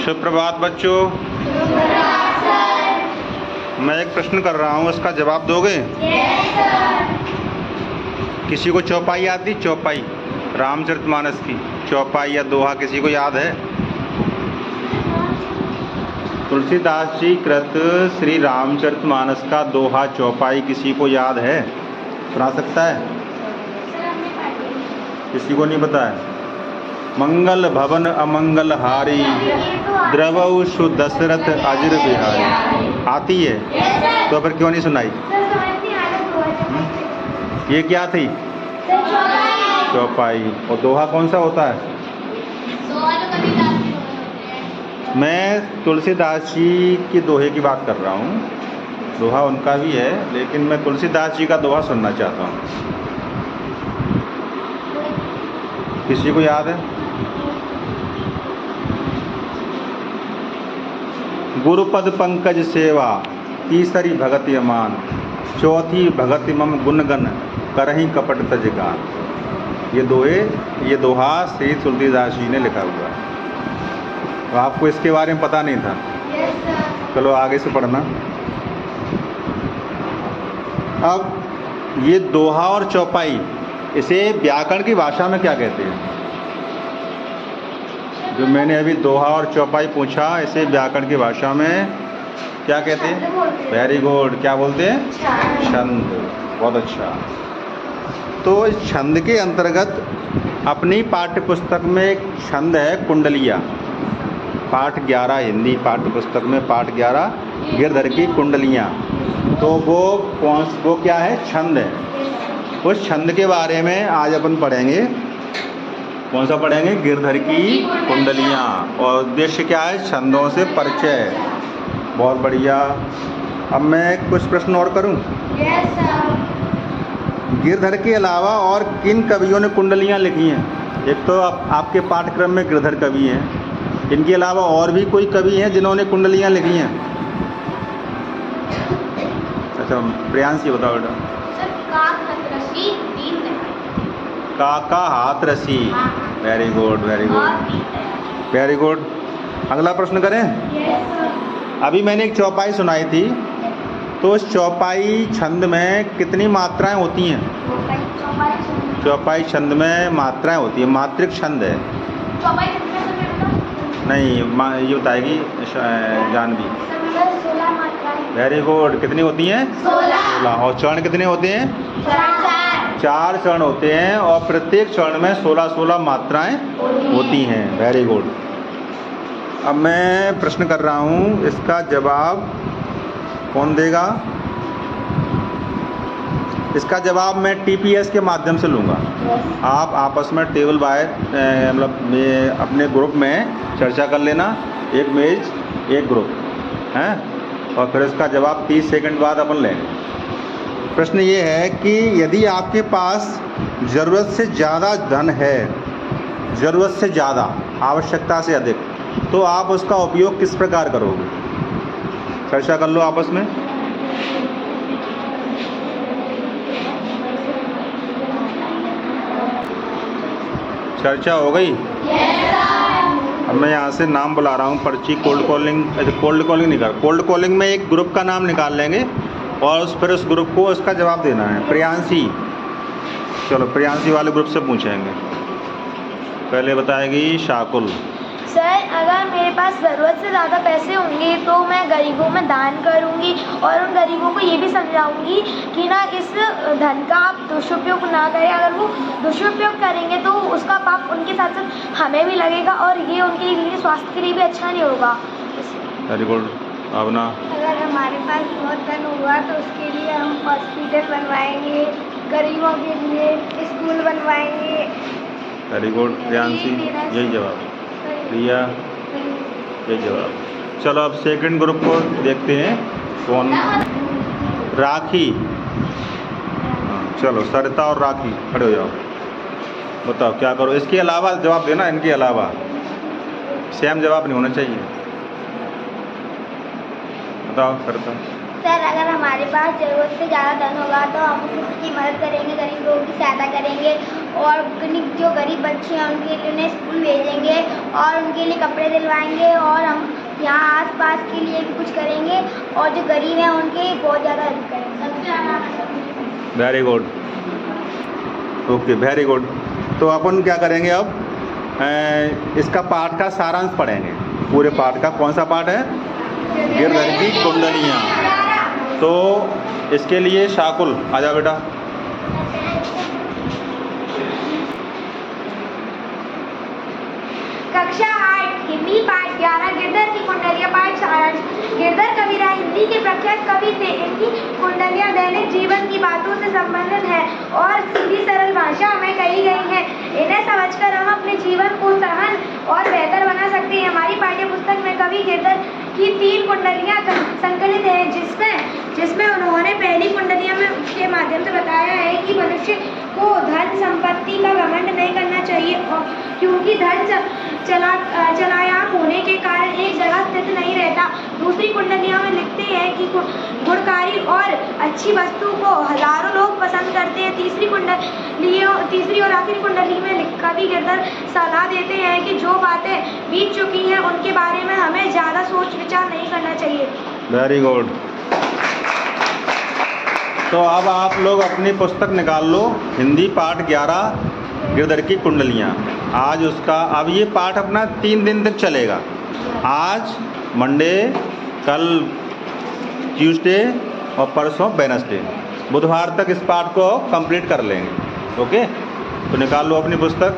सुप्रभात बच्चों। मैं एक प्रश्न कर रहा हूँ, इसका जवाब दोगे? किसी को चौपाई आती? चौपाई रामचरितमानस की चौपाई या दोहा किसी को याद है? तुलसीदास जी कृत श्री रामचरितमानस का दोहा चौपाई किसी को याद है? सुना सकता है? किसी को नहीं पता है? मंगल भवन अमंगल हारी, द्रवऊ सुदशरथ अजिर बिहारी। आती है तो फिर क्यों नहीं सुनाई? ये क्या थी? चौपाई। और दोहा कौन सा होता है? मैं तुलसीदास जी की दोहे की बात कर रहा हूँ। दोहा उनका भी है, लेकिन मैं तुलसीदास जी का दोहा सुनना चाहता हूँ। किसी को याद है? गुरुपद पंकज सेवा, तीसरी भगति अमान, चौथी भगति मम गुणगन, करहीं कपट तज गान। ये दोहा श्री तुलसीदास जी ने लिखा हुआ है। तो आपको इसके बारे में पता नहीं था? चलो आगे से पढ़ना। अब ये दोहा और चौपाई, इसे व्याकरण की भाषा में क्या कहते हैं? जो मैंने अभी दोहा और चौपाई पूछा, इसे व्याकरण की भाषा में क्या कहते हैं? Very good. क्या बोलते हैं? छंद। बहुत अच्छा। तो इस छंद के अंतर्गत अपनी पाठ्य पुस्तक में एक छंद है कुंडलिया। पाठ 11 हिंदी पाठ्य पुस्तक में पाठ 11 गिरधर की कुंडलियाँ। तो वो क्या है? छंद है। उस छंद के बारे में आज अपन पढ़ेंगे। कौन सा पढ़ेंगे? गिरधर की कुंडलियाँ। और उद्देश्य क्या है? छंदों से परिचय। बहुत बढ़िया। अब मैं कुछ प्रश्न और करूं? गिरधर के अलावा और किन कवियों ने कुंडलियाँ लिखी हैं? एक तो आपके पाठ्यक्रम में गिरधर कवि हैं, इनके अलावा और भी कोई कवि हैं जिन्होंने कुंडलियाँ लिखी हैं? अच्छा प्रियांश, ये बताओ बेटा। काका Hathrasi. Very good, very good, very good. अगला प्रश्न करें? अभी मैंने एक चौपाई सुनाई थी, तो उस चौपाई छंद में कितनी मात्राएं होती हैं? चौपाई छंद में मात्राएं होती है, मात्रिक छंद है। नहीं, ये बताएगी जानवी। Very good. कितनी होती हैं? 16। और चरण कितने होते हैं? 4 चरण होते हैं, और प्रत्येक चरण में 16 मात्राएं होती हैं। Very good. अब मैं प्रश्न कर रहा हूँ, इसका जवाब कौन देगा? इसका जवाब मैं TPS के माध्यम से लूँगा। आप आपस में टेबल बाय मतलब अपने ग्रुप में चर्चा कर लेना। एक मेज एक ग्रुप हैं, और फिर इसका जवाब 30 सेकंड बाद अपन लेंगे। प्रश्न ये है कि यदि आपके पास ज़रूरत से ज़्यादा धन है, ज़रूरत से ज़्यादा, आवश्यकता से अधिक, तो आप उसका उपयोग किस प्रकार करोगे? चर्चा कर लो आपस में। चर्चा हो गई? अब मैं यहाँ से नाम बुला रहा हूँ, पर्ची कोल्ड कॉलिंग। कोल्ड कॉलिंग नहीं कर, कोल्ड कॉलिंग में एक ग्रुप का नाम निकाल लेंगे, और फिर उस ग्रुप को उसका जवाब देना है। प्रियांशी, चलो प्रियांशी वाले ग्रुप से पूछेंगे। पहले बताएगी शाकुल। सर, अगर मेरे पास ज़रूरत से ज़्यादा पैसे होंगे तो मैं गरीबों में दान करूंगी, और उन गरीबों को ये भी समझाऊंगी कि ना इस धन का आप दुष्उपयोग ना करें। अगर वो दुष्उपयोग करेंगे तो उसका पाप उनके साथ साथ हमें भी लगेगा, और ये उनके लिए स्वास्थ्य के लिए भी अच्छा नहीं होगा। Very good. भावना। अगर हमारे पास बहुत धन हुआ तो उसके लिए हम हॉस्पिटल बनवाएंगे, गरीबों के लिए स्कूल बनवाएंगे। वेरी गुड प्रियांशी, यही जवाब। प्रिया, यही जवाब। चलो अब सेकंड ग्रुप को देखते हैं कौन। राखी। चलो सरिता और राखी खड़े हो जाओ, बताओ क्या करो। इसके अलावा जवाब देना, इनके अलावा सेम जवाब नहीं होना चाहिए। बताओ सरिता। सर, अगर हमारे पास ज़रूरत से ज़्यादा धन होगा तो हम उसकी मदद करेंगे, गरीब लोगों की सहायता करेंगे, और जो गरीब बच्चे हैं उनके लिए उन्हें स्कूल भेजेंगे और उनके लिए कपड़े दिलवाएंगे और हम यहाँ आसपास के लिए भी कुछ करेंगे और जो गरीब हैं उनके बहुत ज़्यादा हेल्प करेंगे। सबसे ज़्यादा। Very good, okay very good. तो अपन क्या करेंगे अब, इसका पाठ का सारांश पढ़ेंगे। पूरे पाठ का कौन सा पाठ है? गिरधर की कुंडलियाँ। तो इसके लिए शाकुल आजा बेटा। कक्षा 8 हिंदी पाठ 11 गिरधर की कुंडलियाँ पाठ सारांश। गिरधर कबीरा हिंदी के प्रख्यात कवि थे। इनकी कुंडलियाँ दैनिक जीवन की बातों से संबंधित हैं और सीधी सरल भाषा में कही गई हैं। इन्हें समझकर हम अपने जीवन को सहन और बेहतर बना सकते हैं। हमारी पाठ्य पुस्तक में कवि गिरधर की 3 कुंडलियाँ संकलित हैं, जिसमें उन्होंने पहली कुंडलियाँ में के माध्यम से बताया है कि मनुष्य को धन संपत्ति का घमंड नहीं करना चाहिए और क्योंकि धन चलायमान होने के कारण एक जगह स्थित नहीं रहता। दूसरी कुंडलियों में लिखते हैं कि गुणकारी और अच्छी वस्तु को हजारों लोग पसंद करते हैं। तीसरी और आखिरी कुंडली में कवि गिरधर सलाह देते हैं कि जो बातें बीत चुकी हैं उनके बारे में हमें ज़्यादा सोच विचार नहीं करना चाहिए। Very good. तो अब आप लोग अपनी पुस्तक निकाल लो, हिंदी पाठ 11 गिरधर की कुंडलियाँ। आज उसका अब ये पाठ अपना 3 दिन तक चलेगा। आज मंडे, कल ट्यूसडे और परसों वेडनेसडे। बुधवार तक इस पाठ को कंप्लीट कर लेंगे। ओके, तो निकाल लो अपनी पुस्तक।